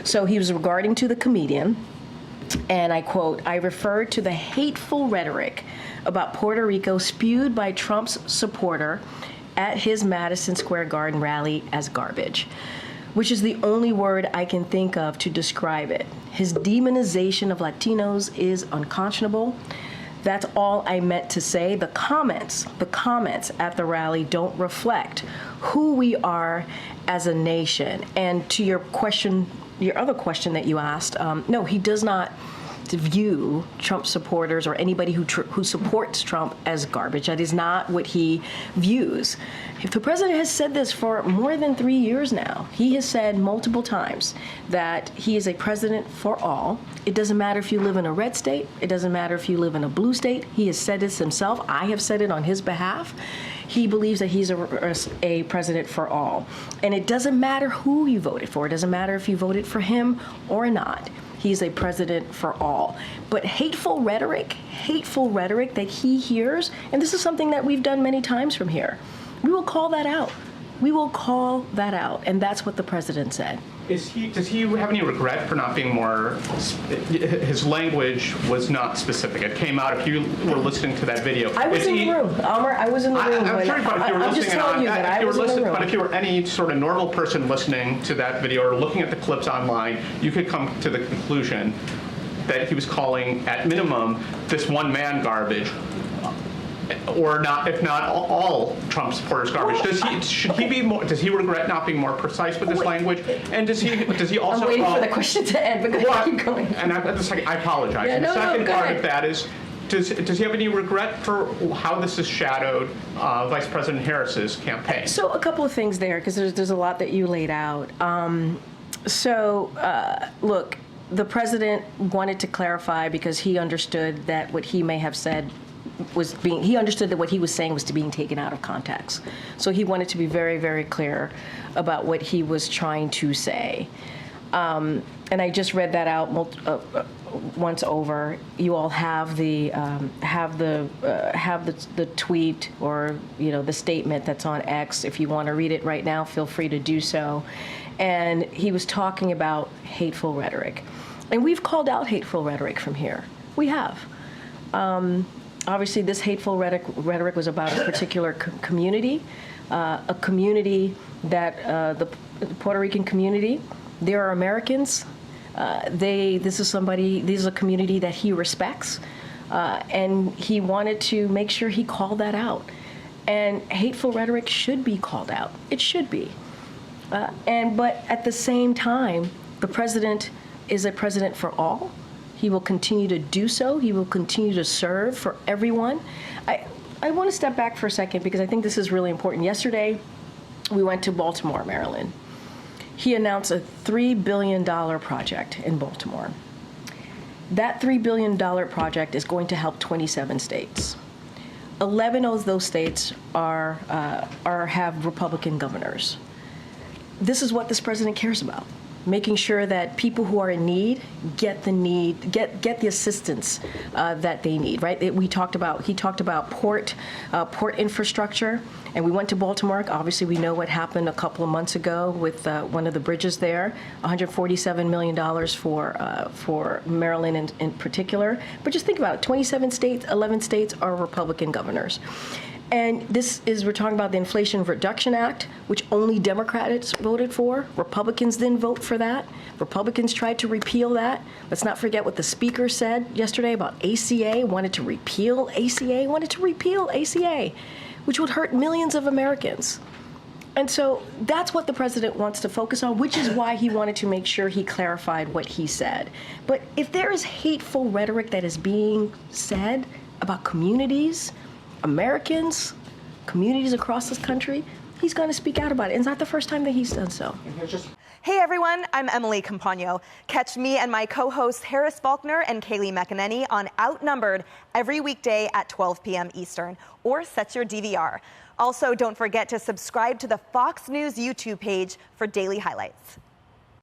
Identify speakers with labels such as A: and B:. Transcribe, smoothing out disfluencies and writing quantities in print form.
A: So he was regarding to the comedian, and I quote, "I referred to the hateful rhetoric about Puerto Rico spewed by Trump's supporter at his Madison Square Garden rally as garbage, which is the only word I can think of to describe it. His demonization of Latinos is unconscionable. That's all I meant to say. The comments at the rally don't reflect who we are as a nation." And to your question, your other question that you asked, no, he does not view Trump supporters or anybody who supports Trump as garbage. That is not what he views. If the president has said this for more than 3 years now, he has said multiple times that he is a president for all. It doesn't matter if you live in a red state. It doesn't matter if you live in a blue state. He has said this himself. I have said it on his behalf. He believes that he's a president for all. And it doesn't matter who you voted for. It doesn't matter if you voted for him or not. He's a president for all. But hateful rhetoric that he hears, and this is something that we've done many times from here, we will call that out. We will call that out, and that's what the president said.
B: Does he have any regret for not being more, his language was not specific. It came out, if you were listening to that video.
A: I was in the room, Amr, I was in the room.
B: I'm sorry, but if you were listening on that, but if you were any sort of normal person listening to that video or looking at the clips online, you could come to the conclusion that he was calling, at minimum, this one man garbage. Or not, if not all Trump supporters garbage. Does he regret not being more precise with his language? And does he also?
A: I'm waiting for the question to end, but keep going.
B: And I apologize. Yeah, the second part of that is, does he have any regret for how this has shadowed Vice President Harris's campaign?
A: So a couple of things there, because there's a lot that you laid out. Look, the president wanted to clarify because he understood that what he may have said he understood that what he was saying was being taken out of context. So he wanted to be very, very clear about what he was trying to say. And I just read that out once over. You all have the tweet or the statement that's on X. If you want to read it right now, feel free to do so. And he was talking about hateful rhetoric, and we've called out hateful rhetoric from here. We have. Obviously, this hateful rhetoric was about a particular community, a community that the Puerto Rican community. They are Americans. This is a community that he respects, and he wanted to make sure he called that out. And hateful rhetoric should be called out. It should be. But at the same time, the president is a president for all. He will continue to do so. He will continue to serve for everyone. I want to step back for a second because I think this is really important. Yesterday, we went to Baltimore, Maryland. He announced a $3 billion project in Baltimore. That $3 billion project is going to help 27 states. 11 of those states have Republican governors. This is what this president cares about. Making sure that people who are in need get the assistance that they need. Right? He talked about port infrastructure, and we went to Baltimore. Obviously, we know what happened a couple of months ago with one of the bridges there. $147 million for Maryland in particular. But just think about it: 27 states, 11 states are Republican governors. And we're talking about the Inflation Reduction Act, which only Democrats voted for. Republicans didn't vote for that. Republicans tried to repeal that. Let's not forget what the speaker said yesterday about ACA, wanted to repeal ACA, which would hurt millions of Americans. And so that's what the president wants to focus on, which is why he wanted to make sure he clarified what he said. But if there is hateful rhetoric that is being said about communities, Americans, communities across this country, he's going to speak out about it. And it's not the first time that he's done so.
C: Hey everyone, I'm Emily Campagno. Catch me and my co-hosts Harris Faulkner and Kaylee McEnany on Outnumbered every weekday at 12 p.m. Eastern, or set your DVR. Also, don't forget to subscribe to the Fox News YouTube page for daily highlights.